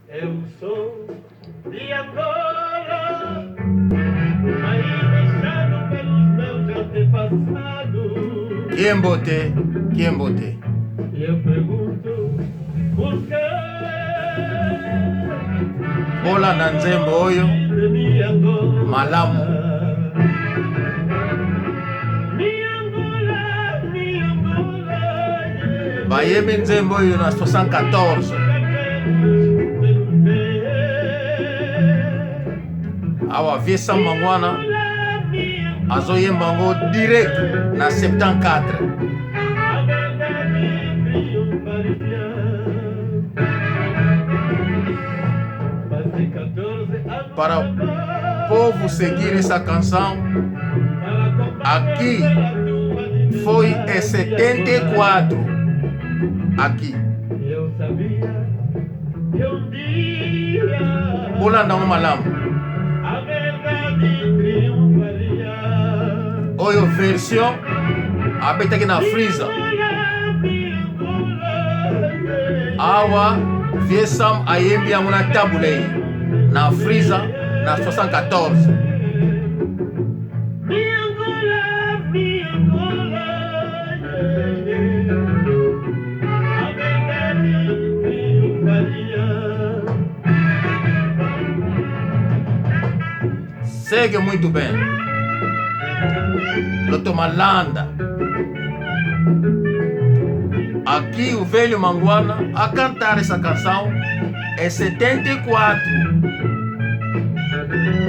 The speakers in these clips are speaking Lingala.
Eu sou de Angola, aí deixado pelos meus antepassados. Kiembote, Kiembote. E eu pergunto, por quê? Bola na nzembo oyo, malamu. Bayembe nzembo oyo na 74. Awa Vie Sam Mangwana azoyemba ngo direct na 74. Para o povo seguir essa canção, aqui foi em 74. Aqui. Bolanda um malamu. Oyo versão abeta aqui na Freeza. Awa Vie Sam ayembi yango na tabulei na Freeza na 74. Segue muito bem. Dr. Malanda. Aqui o velho Mangwana a cantar essa canção em 74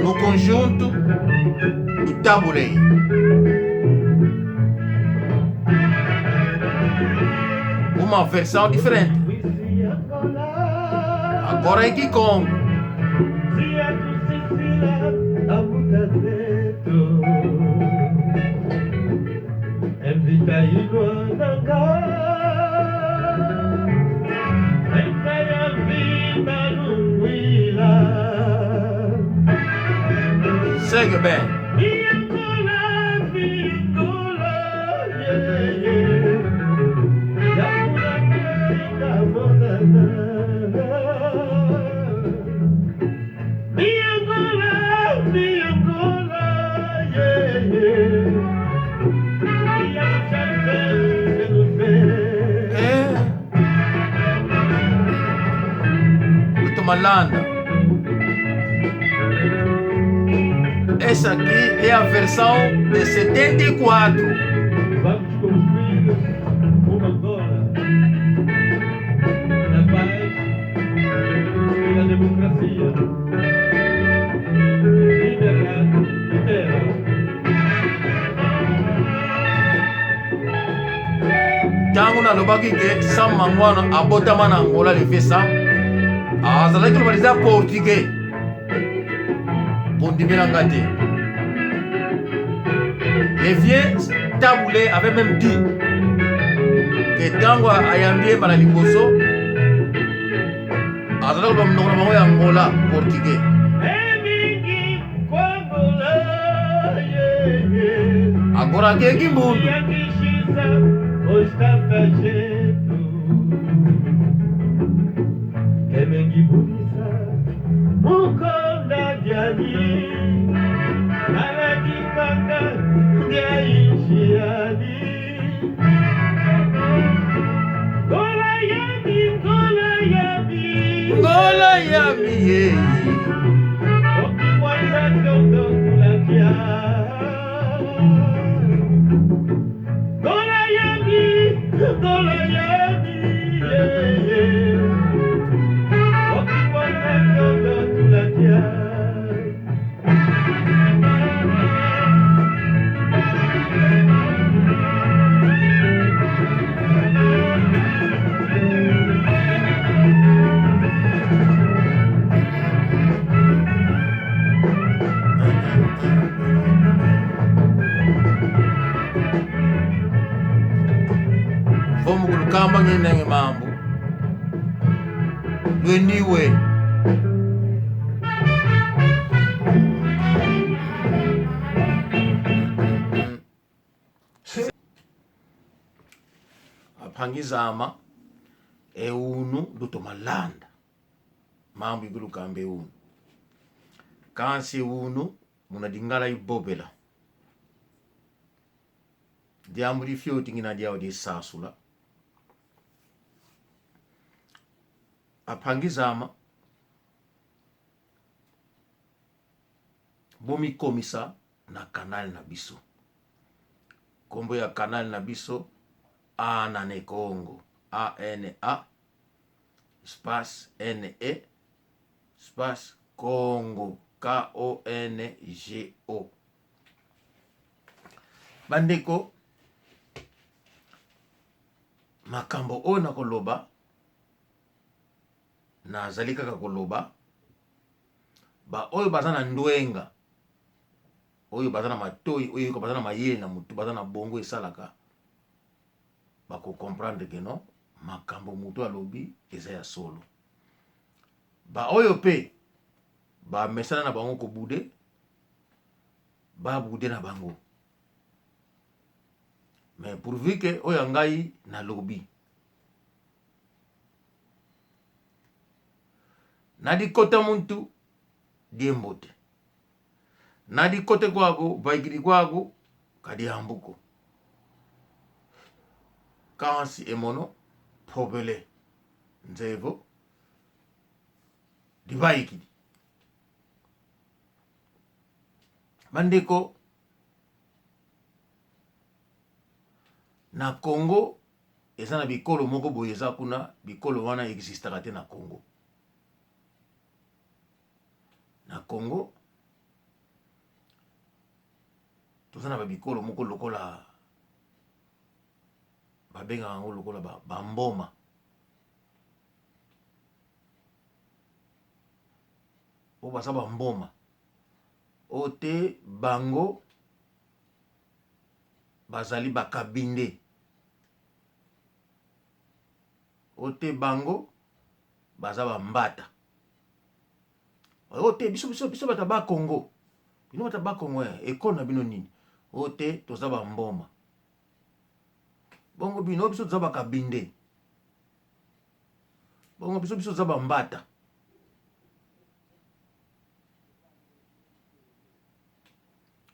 no conjunto do Taburei. Uma versão diferente. Agora em Kikongo. Segue bem. Malanda. Essa aqui é a versão de 74. Vamos construir uma Angola da paz e da democracia, liberdade e terra. Tangu na lobaki ke Sam Mangwana abotama na Angola le Vie Sam. Azalaki lobaliza portugais. Bondimela ngate. Les vieux Taboulé avait même dit que tango ayambie bana liboso azalaki loba mnoko na bango ya Angola portugais. Agora akeki mbundu. Ngola yami Vamos kulukamba nginenge mambo lweniwe aphangizama unu Dr. Malanda mambo igulu kambe unu kansi unu muna dingala ibobela diambu di fioti ngina diawo di sasula apangizama bomi komisa na kanal na biso kombo ya kanal na biso Anane Congo ANA espace NE espace Congo KONGO. Bandeko makambo oyo na koloba nazali kaka koloba ba oyo baza na ndwenga oyo baza na matoi oyo baza na mayele na mutu baza na bongo esalaka bako comprendre que non makambo mutu alobi eza ya solo. Ba oyo pe ba mesana na bango ko bude ba bude na bango. Mais pourvu que oyo ngai na lobi nadi kota muntu diembote nadi kote kwako baigiri kwako kadi hambuko kansi emono pobele nzevo dibaikidi bandeko na Congo eza na bikolo moko boye eza kuna bikolo wana existaka te na Congo. Na Congo toza na babikolo moko lokola babengaka yango lokola bamboma oyo baza bamboma oyo te bango bazali bakabinde oyo te bango baza bambata oyo te biso bata ba Congo bino bata ba Congo ekolo na bino nini oyo te toza bamboma bongo bino biso toza bakabinde bongo biso toza bambata.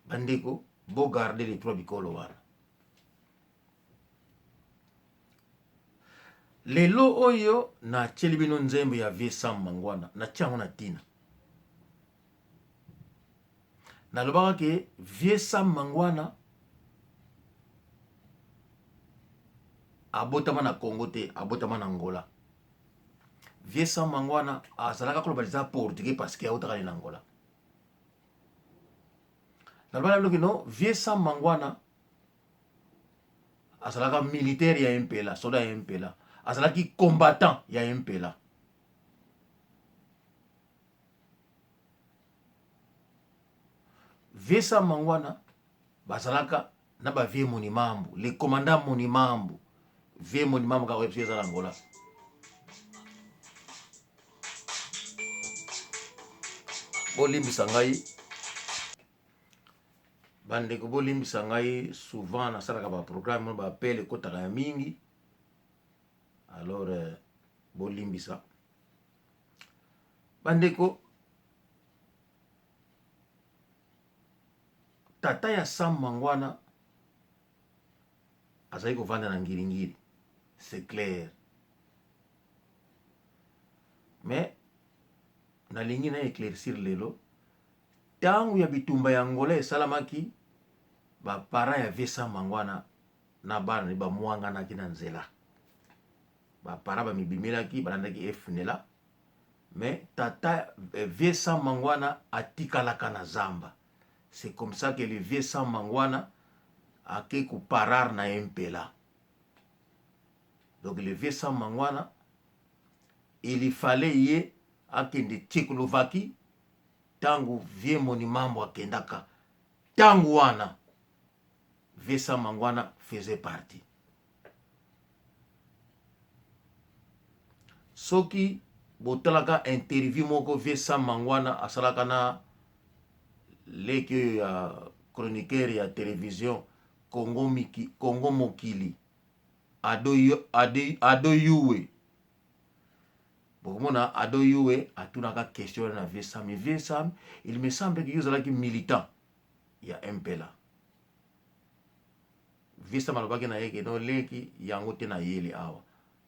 Bandeko bo garder les trois bikolo wana lelo oyo na tieli bino nzembo ya Vieux Sam Mangwana na tiango na tina nalobaka ke Vieux Sam Mangwana abotama na Congo te abotama na Angola. Vieux Sam Mangwana azalaka koloba liza portugais parce que autaka na Angola. Nalobaka loki no Vieux Sam Mangwana azalaka militaire ya MPLA, soldat ya MPLA, azalaki combattant ya MPLA. Vieux Sam Mangwana bazalaka na ba Vieux Monimambu, le commandant Monimambu. Vieux Monimambu ka website za Angola. Bolimbisa ngai bandeko bolimbisa ngai souvent nasalaka ba programme ba appel ekotaka ya mingi alors bolimbisa bandeko tata ya Sam Mangwana azali kovanda na ngiringiri, c'est clair, mais nalingi na éclaircir lelo tangu ya bitumba ya Angola esalamaki ba para ya Vieux Sam Mangwana na bana ni ba mwanga na kina nzela ba para ba mibimelaki balandaki efunela mais tata Vieux Sam Mangwana atikalaka na zamba. C'est comme ça que le Vieux Sam Mangwana a keku parar na MPLA. Donc le Vieux Sam Mangwana il fallait y akende Tchécoslovaquie tangu Vieux Monimambu akendaka tangu wana Vieux Sam Mangwana faisait partie. Soki botalaka interview moko Vieux Sam Mangwana asalaka na leki ya chroniqueur ya télévision Congo Mokili Ado Yuwe bokomona ado yue atunaka question na Vieux Sam. Mais Vieux Sam, il me semble que yozalaki militant ya MPLA. Vieux Sam alobaki na yeke no leki yango te na yele awa.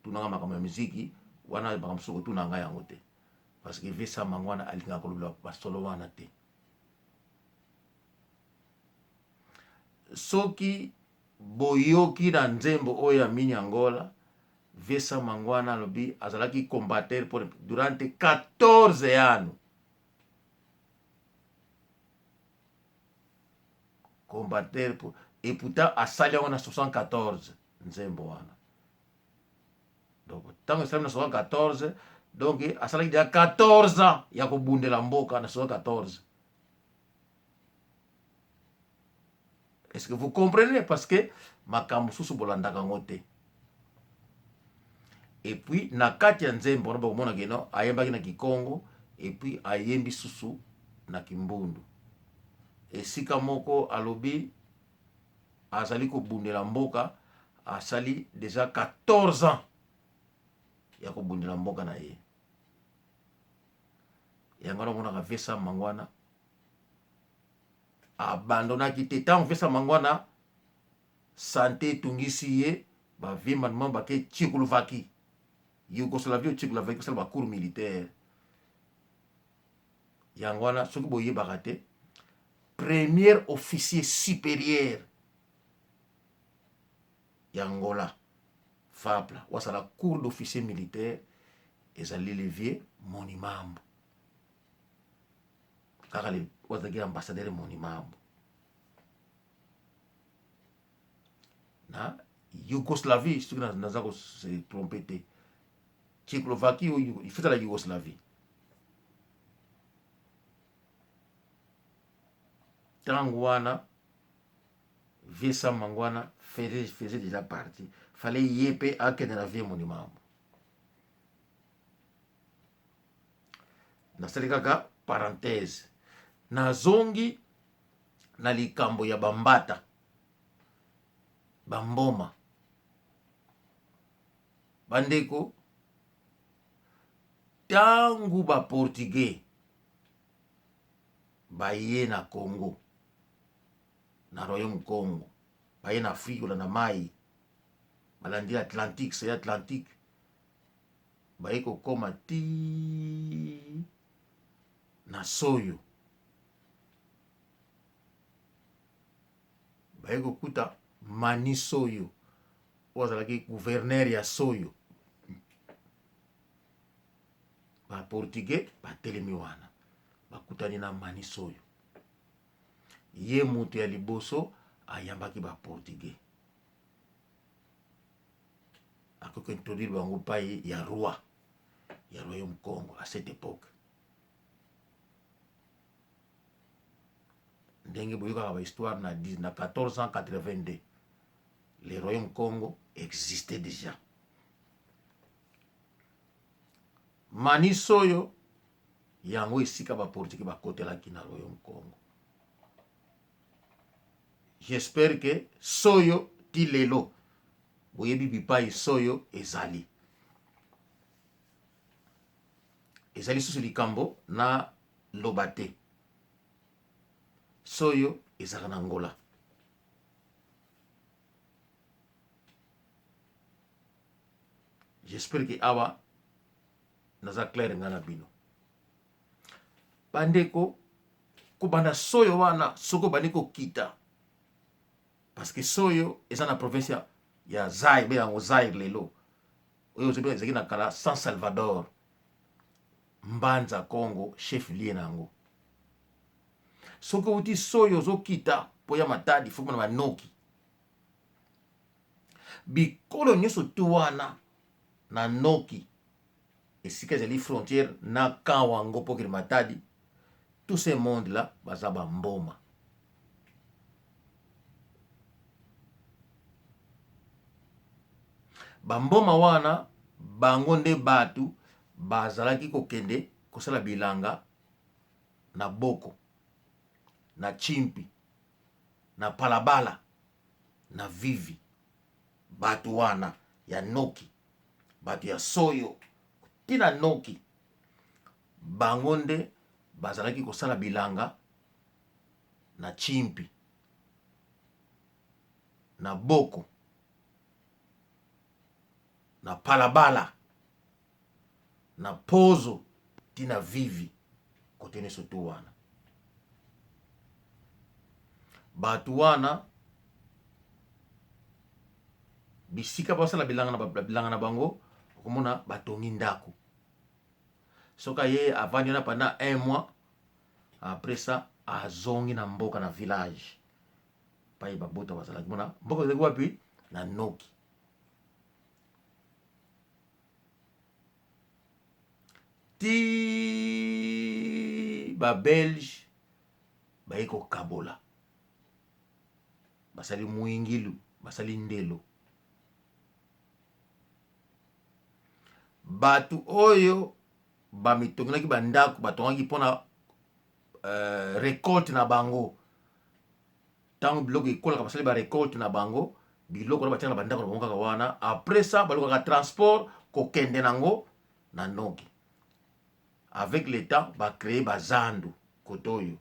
Tunanga makambo ya muziki wana bakamsuko tunanga yango te. Parce que Vieux Sam mangwana alinga kolobela basolo wana te. Soki boyoki na nzembo oyo ya mini Angola, Vieux Sam mangwana alobi azalaki combattre durante 14 anos. Combattre pour et pourtant asali yango na 74 nzembo wana. Donc tango asali na 74, donc asalaki déjà 14 ans ya kobundela mboka na 74. Est-ce que vous comprenez? Parce que makambo susu bolandaka ngo te. Et puis na kati ya nzembo na bakomona keno ayembaki na Kikongo et puis ayembi susu na Kimbundu. Esika moko alobi azali kobundela mboka asali déjà 14 ans ya kobundela mboka na ye. Yango na mona ka Vieux Sam mangwana abandonaki te. Tango Vieux Sam mangwana santé tungisi ye bavimba nima bake Tchécoslovaquie, Yougoslavie ou Tchécoslovaquie kosala bacours militaire. Yango wana soki boyebaka te, premier officier supérieur Angola Fapla wasala cours d'officier militaire ezali Olivier Monimambo. Kaka le wazaki ambassadeur Monimambo na Yougoslavie, soki naza ko se tromper te, Tchécoslovaquie ou il faut la Yougoslavie. Tango wana Vieux Sam mangwana faisait déjà partie. Fallait yépe à Kenera Vieux Monimambo. Nasali kaka parenthèse. Nazongi na likambo ya bambata. Bamboma. Bandeko. Tangu ba Portugais baye na Congo. Na Royaume Congo. Baye na Afrique na mai. Balandi Atlantique, c'est Atlantique. Baye kokoma ti na Soyo. Baye kokuta Mani Soyo. Wazalaki gouverneur ya Soyo. Ba Portugais batelemi wana. Bakutani na Mani Soyo. Ye mutu ya liboso ayambaki ba Portugais. Akoki introduire bango pai ya roi ya Royaume Congo à cette époque. Ndenge boyoka ba histoire na 1482 le Royaume Congo existait déjà. Mani Soyo yango esika ba Portugais bakotelaki na Royaume Congo. J'espère que Soyo ti lelo boyebi bipai Soyo ezali. Ezali susu likambo na lobate. Soyo ezaka na Angola. J'espère que awa naza clair ngana bino. Bandeko kubanda Soyo wana soko bandeko kita. Parce que Soyo eza na province ya Zaire, yango Zaire lelo. Oyo zebe ezaki na kala San Salvador. Mbanza Congo, chef lié nango. Soko uti Soyo zo kita po ya matadi fuku na manoki. Bikolo nyoso tu wana na noki. Esika ezali frontière na Kawango po kiri matadi. Tout ce monde là bazaba mboma. Bamboma wana bango nde batu bazalaki kokende kosala bilanga na Boko, na Chimpi, na Palabala, na Vivi. Batu wana ya Noki, batu ya Soyo tina noki bango nde bazalaki kosala bilanga na chimpi na boko na palabala na pozo tina vivi kote nyonso tu wana. Bato wana bisika basala bilanga na bango okomona batongi ndako. Soka ye avandi wana pendant 1 mois, après ça azongi na mboka na village pai babota bazalaki mona mboka ezalaki wapi na noki. Ti ba Belge baye kokabola basali mwingilu basali ndelo. Batu oyo bamitonginaki bandako batongaki mpona récolte na bango. Tango biloko ekolaka basali ba récolte na bango, biloko na batiaka na bandako na bango kaka wana. Après ça balokaka transport kokende nango na noki. Avec le temps bacréer bazandu kote oyo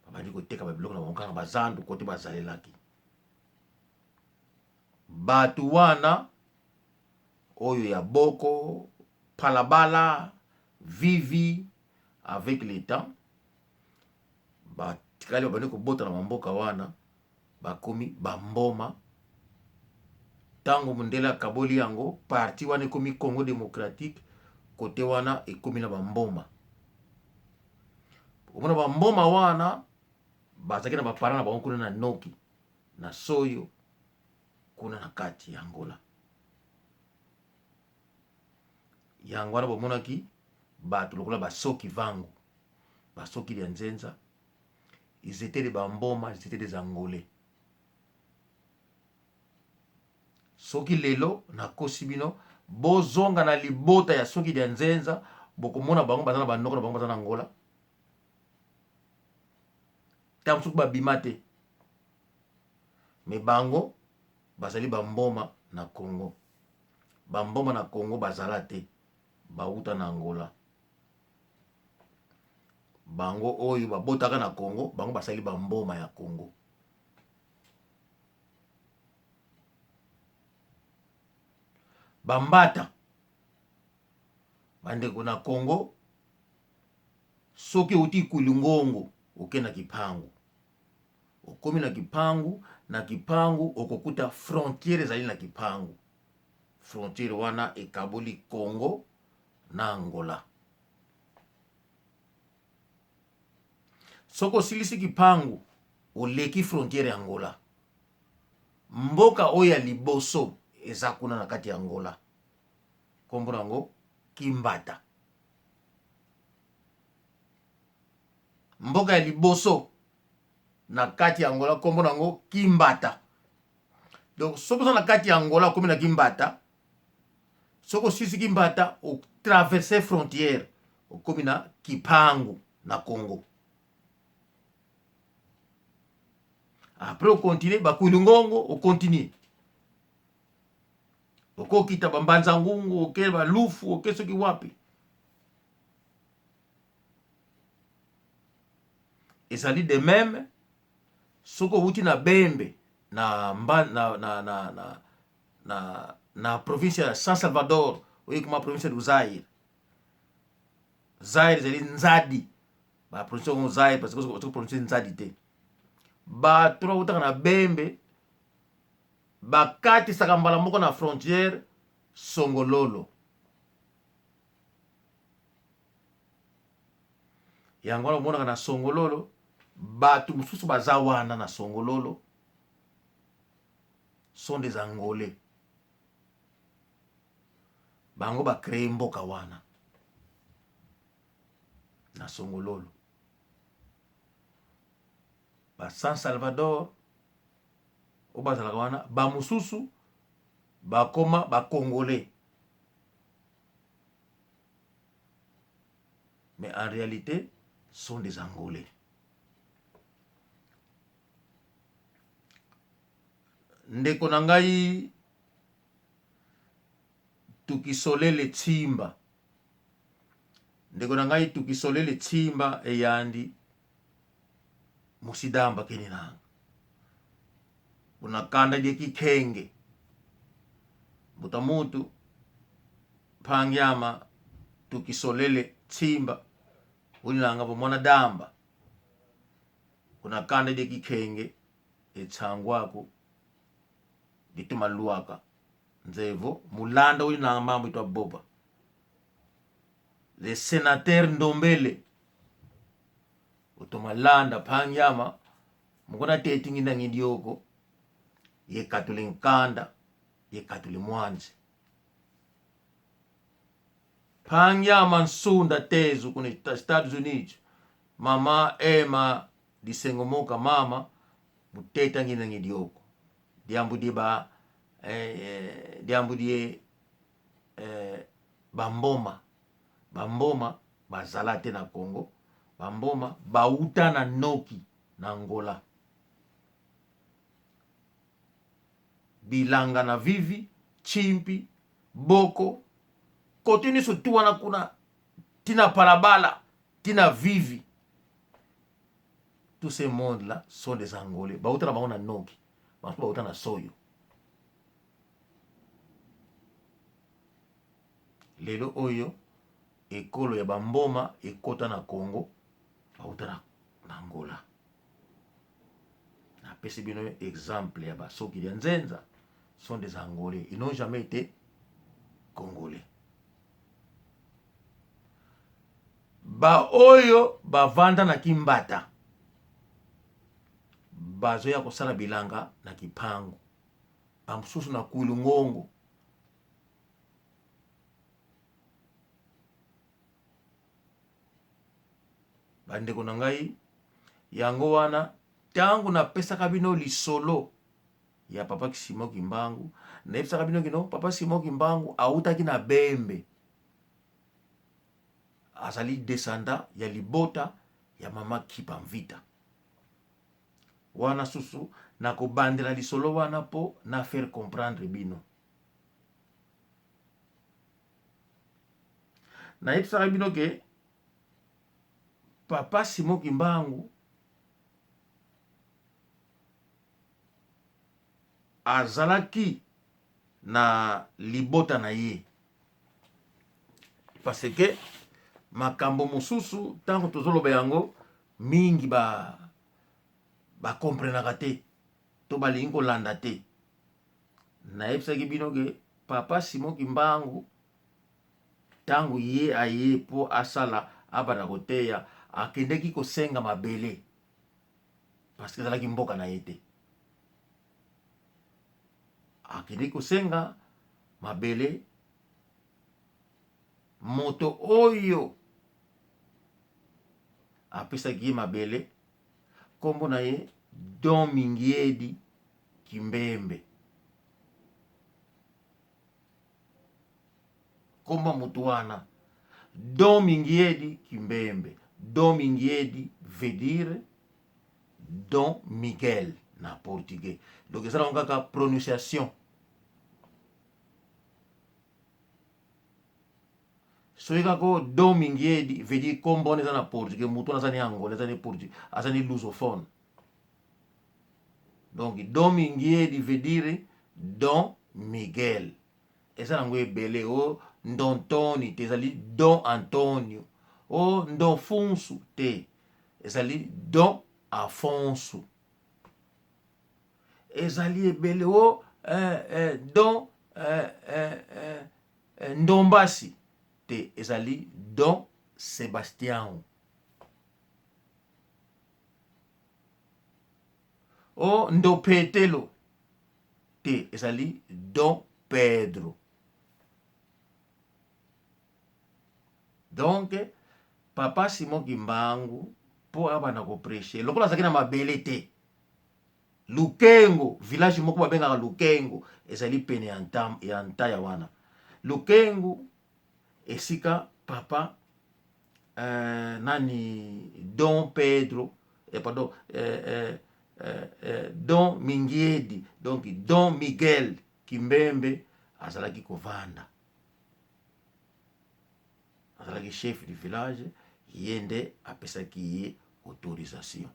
babandi koteka babiloko na bango kaka bazandu kote bazalelaki. Batu wana oyo ya boko palabala vivi, avec le temps batikali babandi kobota na mamboka wana bakomi bamboma. Tango mundele akaboli yango parti wana ekomi Congo démocratique, kote wana ekomi na bamboma. Omona bamboma wana bazaki na bapara na bango kuna na noki na soyo kuna na kati ya Angola. Yango wana bomonaki bato lokola basoki vangu basoki ya nzenza, ils étaient des bamboma, ils étaient des Angolais. Soki lelo na kosibino bozonga na libota ya soki ya nzenza bokomona bango bazana bandoko na bango bazana Angola. Tam soki babima te, me bango bazali bamboma na Congo. Bamboma na Congo bazala te, bauta na Angola. Bango oyo babotaka na Congo, bango basali bamboma ya Congo. Bambata bandeko na Congo, soki uti kulungongo oke na kipangu, okomi na kipangu okokuta frontiere zali na kipangu. Frontiere wana ekaboli Congo na Angola. Soko silisi kipangu oleki frontiere Angola, mboka oya liboso eza kuna na kati ya Angola, kombo nango Kimbata. Mboka ya liboso na kati ya Angola kombo nango Kimbata. Donc soko na kati ya Angola komi na Kimbata, soko sisi Kimbata o traverser frontière okomi na kipangu na Congo. Après on continue bakulungongo on continue. Oko kita bambanza ngungu oke balufu oke soki wapi. Ezali de même soko uti na Bembe na province ya San Salvador oye kuma province du Zaire. Zaire ezali nzadi. Ba province ngo Zaire parce que soko province nzadi te. Ba tuna utaka na Bembe bakati saka mbala moko na frontière Songololo. Yango wana monaka na Songololo batu mususu baza wana na Songololo sont des Angolais. Bango ba créé mboka wana na Songololo. Ba San Salvador o bazalaka wana ba mususu bakoma ba Congolais. Mais en réalité sont des Angolais. Ndeko nangai tukisolele Tsimba ndeko na ngai tukisolele tsimba eyandi musidamba kini nanga unakanda die kikenge butamutu pangyama tukisolele tsimba unilanga bomona damba unakanda die kikenge etsangwako ditumaluaka nzevo mulanda unilanga mambo itwa boba le sénateur Ndombele utomalanda pangyama mukona tetinginda ngidioko ye katule nkanda ye katule mwanzi pangyama nsunda tezu kune Estados Unidos mama Emma disengomoka mama muteta nginda ngidioko diambu diba diambu die bamboma bazalate na Congo bamboma bauta na noki na Angola bilanga na vivi chimpi boko kotini sutua na kuna tina parabala tina vivi tous ces mondes là sont des Angolais bauta na bango na noki bauta na soyo lelo oyo ekolo ya bamboma ekota na Congo bauta na Angola na pesi bino exemple ya basoki ya nzenza sont des Angolais, ils n'ont jamais été Congolais. Ba oyo bavanda na Kimbata bazoya kosala bilanga na Kipango bamususu na Kulungongo bandeko na ngai yango wana tangu na pesaka bino lisolo ya papa Simon Kimbangu na pesaka bino kino papa Simon Kimbangu autaki na Bembe azali descendant ya libota ya mama Kipamvita wana susu na kobandela lisolo wana po na faire comprendre bino na pesaka bino ke papa Simon Kimbangu azalaki na libota na ye parce que makambo mosusu tango tozoloba yango mingi ba comprenaka te to balingi kolanda te nayebisaki bino ke papa Simon Kimbangu tango ye aye po asala abana koteya akendeki kosenga mabele parce que ezalaki mboka na ye te akendeki kosenga mabele moto oyo apesaki ye mabele kombo na ye Don Mingiedi Kimbembe kombo moto wana Don Mingiedi Kimbembe. Don Mingiedi veut dire Don Miguel na portugais. Donc ça on kaka prononciation. Soika ko Don Mingiedi veut dire kombo neza na portugais, muto na zani angolais, zani portugais, azani lusophone. Donc Don Mingiedi veut dire Don Miguel. Et ça ngwe belé o Ndontoni te ezali Don Antonio o Ndonfunsu te ezali Don Afonso ezali ebele o Don Ndombasi te ezali Don Sebastião o Ndopetelo te ezali Don Pedro. Donc papa Simon Kimbangu po abana ko prêcher lokola zaki na mabele te Lukengo village moko babengaka Lukengo ezali pene ya ntaya wana Lukengo esika papa nani Don Pedro pardon Don Mingiedi donc Don Miguel Kimbembe azalaki kovanda azalaki chef du village, ye nde apesaki ye autorisation.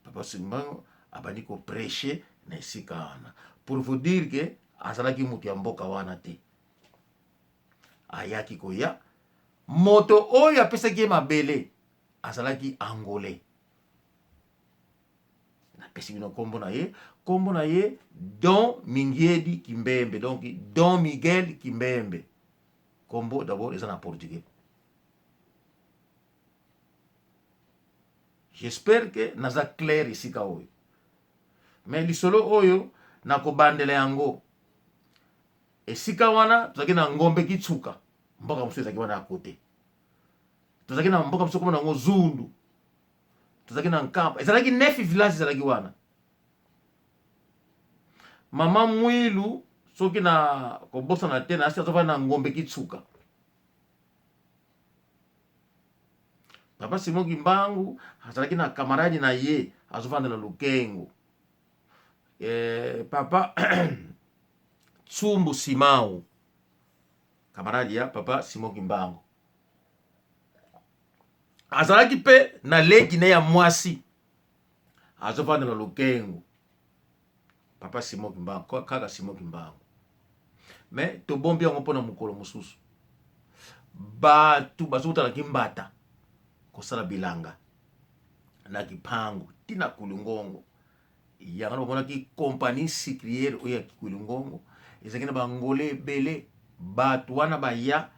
Papa Simbangu abandi ko prêcher na esika wana pour vous dire que azalaki mutu ya mboka wana te, ayaki koya moto oyo apesaki ye mabele azalaki angolais. Napesi bino kombo na ye Don Mingiedi Kimbembe, donc Don Miguel Kimbembe. Kombo d'abord eza na portugais. J'espère que naza clair ici ka oyo. Mais lisolo oyo na kobandela yango esika wana tozaki na ngombe kitsuka, mboka mosusu ezaki wana ya kote. Tozaki na mboka mosusu komona ngo Zundu, tozaki na Nkamba, ezalaki 9 village ezalaki wana. Mama Mwilu soki na kobosa na te na asi azova na ngombe kitsuka. Papa Simon Kimbangu azalaki na kamaradi na ye azovanda na Lukengo. Papa Tsumbu Simau, kamaradi ya Papa Simon Kimbangu, azalaki pe na leki ne ya mwasi azovanda na Lukengo. Papa Simon Kimbangu, kaka Simon Kimbangu. Mais tobombi yango mpona mokolo mosusu. Batu bazotala kimbata kosala bilanga na Kipangu tina Kulungongo. Yango monaki compagnie sucrière oya Kulungongo ezaki na bangole ebele. Batu wana baya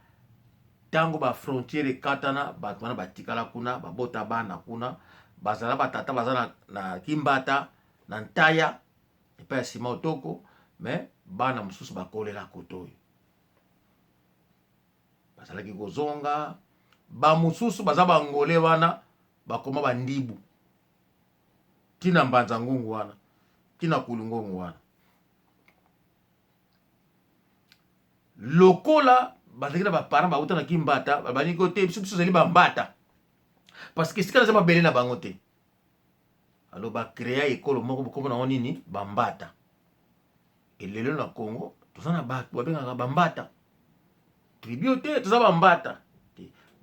tango ba frontiere katana, batu wana batikala kuna babota bana kuna, bazala batata bazala na kimbata na Ntaya epa ya Sima Otoko, mais bana mosusu bakolela kotoyo bazalaki kozonga. Ba mosusu baza bangole wana bakoma bandibu tina Mbanza Ngungu wana tina Kulungongo wana. Lokola bazalaki na baparent bauta na kimbata babani kote biso zali bambata parce que sika za mabele na bango te. Alors ba créer école moko bokombo na nini bambata. Elelo na Congo tozana batu babengaka bambata. Tribu te toza bambata.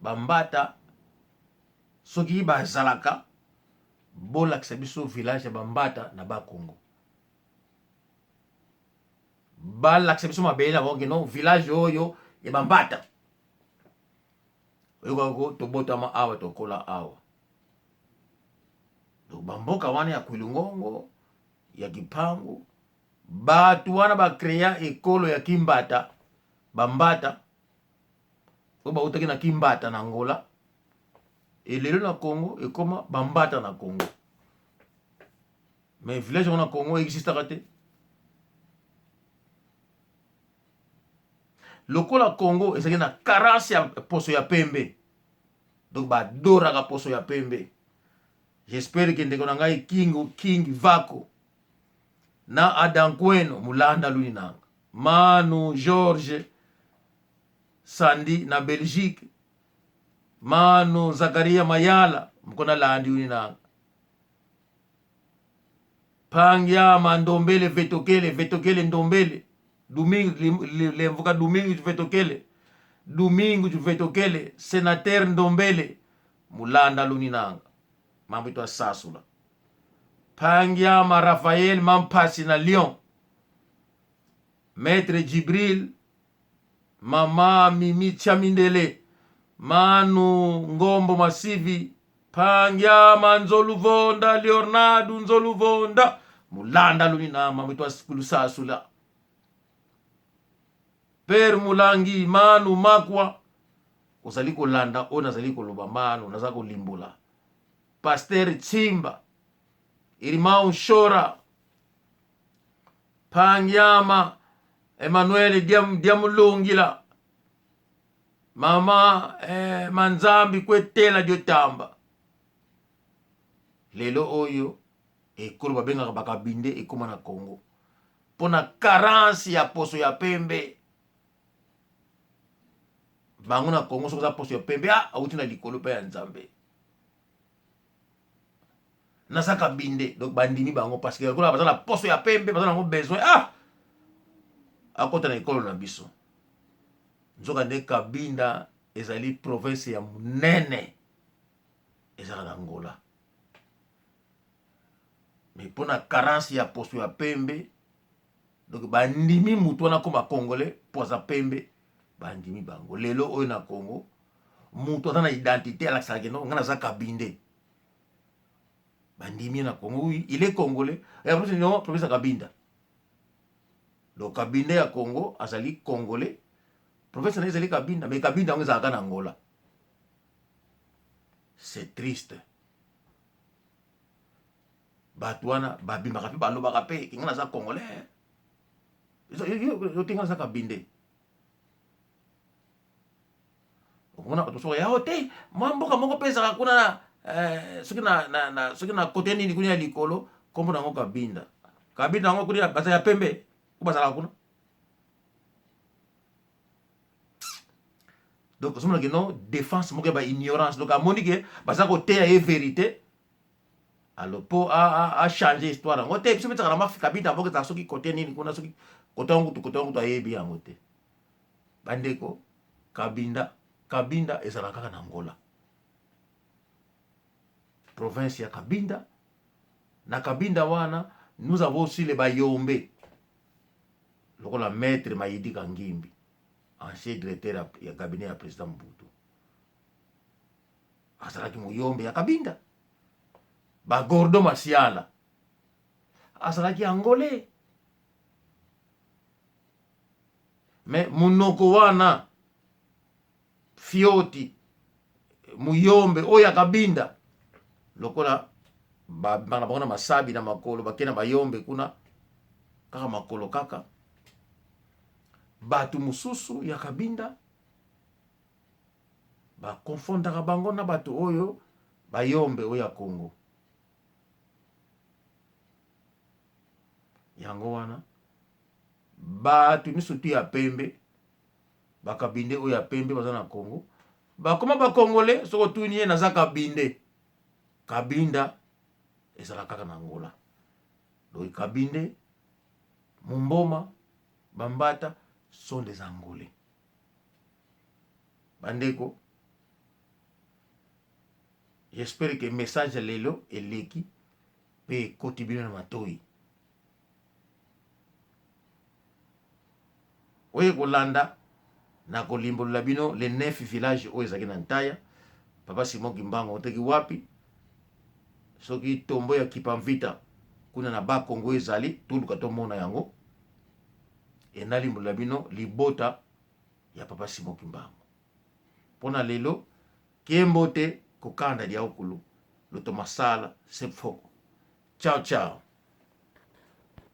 Bambata soki bazalaka bolakisa biso village ya bambata na ba Congo. Balakisa biso mabele na bango no village oyo ya bambata. Oyo tobotama awa tokola awa. Donc bamboka wana ya Kulungongo ya Kipangu batu wana ba créer ekolo ya kimbata bambata. Oba utaki na kimbata na Angola elelo na Congo ekoma bambata na Congo. Mais village na Congo existaka te. Lokola Congo ezaki na carence ya poso ya pembe, donc badoraka poso ya pembe. J'espère que ndeko na ngai King Vako na Adankweno mulanda luni nanga Manu George Sandi na Belgique, Manu Zakaria Mayala mkona landi luni nanga Pangia Mandombele Vetokele Ndombele Domingo lemvuka Domingo Vetokele Sénateur Ndombele mulanda luni nanga mambo itwa Sasula. Pangiama Raphaël Mampasi na Lyon, Maître Jibril, Mama Mimi Chamindele, Manu Ngombo Masivi, Pangiama Nzoluvonda Leonardo Nzoluvonda mulanda lunina mambo itwa Sasula. Père Mulangi Manu Makwa ozali kolanda ona zali koloba Manu naza kolimbula. Pasteur Chimba Irimau Shora Pangyama Emmanuel Diamulungila Mama Manzambi Kwetela Diotamba. Lelo oyo ekolo babengaka bakabinde ekoma na Congo pona carence ya poso ya pembe. Bango na Congo sokoza poso ya pembe auti na likolo pe ya Nzambe nasaka binde. Donc bandimi bango parce que kola bazana poso ya pembe bazana ngo besoin akota na ekolo na biso nzoka nde Cabinda ezali province ya munene ezala na Angola. Mais mpona carence ya poso ya pembe donc bandimi mutu wana koma congolais po aza pembe bandimi bango. Lelo oyo na Congo mutu aza na identité alakisaka no nga naza Kabinde bandimi na Congo. Oui, il est congolais non province ya Cabinda. Donc Kabinde ya Congo azali congolais, province na ezali Cabinda, mais Cabinda yango ezalaka na Angola. C'est triste. Bato wana babimaka mpe balobaka mpe kinga naza congolais yo tinga naza Kabinde. okomona bato soka yao te mwa mboka moko mpe ezalaka kuna soki na kote nini kuna ya likolo kombo nango Kabinda. Kabinda yango kuna baza ya pembe ko bazalaka kuna. Donc somona ke non défense moko ba ignorance. Donc amoni ke baza ko teya ye vérité alors po a changer histoire yango te biso betaka na ma Kabinda moko ezalaka soki kote nini kuna soki kote yango ayebi yango te. Bandeko Kabinda ezalaka kaka na Angola. Province ya Kabinda. Na Kabinda wana nous avons aussi les Bayombe. Lokola maître Mayidi Kangimbi, ancien directeur ya cabinet ya président Mobutu. Azalaki Muyombe ya Kabinda. Ba Gordo Masiala azalaki Angolais. Mais munoko wana Fioti Muyombe oya Kabinda lokola bana bango na masabi na makolo bakena Bayombe kuna kaka makolo kaka. Batu mususu ya Kabinda ba confondaka bango na batu oyo Bayombe oya Congo. Yango wana batu misutu ya pembe ba Kabinde oya pembe baza na Congo bakoma ba Congolais soko tuni ye naza Kabinde. Kabinda ezala kaka na Angola. Donc Kabinde, Mumboma, Bambata sont des Angolais. Bandeko, j'espère que le message lelo eleki pe kotibina na matoi. Oye kolanda na kolimbola bino le 9 village oyo ezaki na Ntaya. Papa Simon Kimbango oteki wapi? Soki tombo ya Kipamvita kuna na ba Kongo ezali tuluka tomona yango. Enalimbola bino libota ya Papa Simon Kimbango. Pona lelo kembote kokanda dia okulu loto masala sepfoko. Ciao ciao.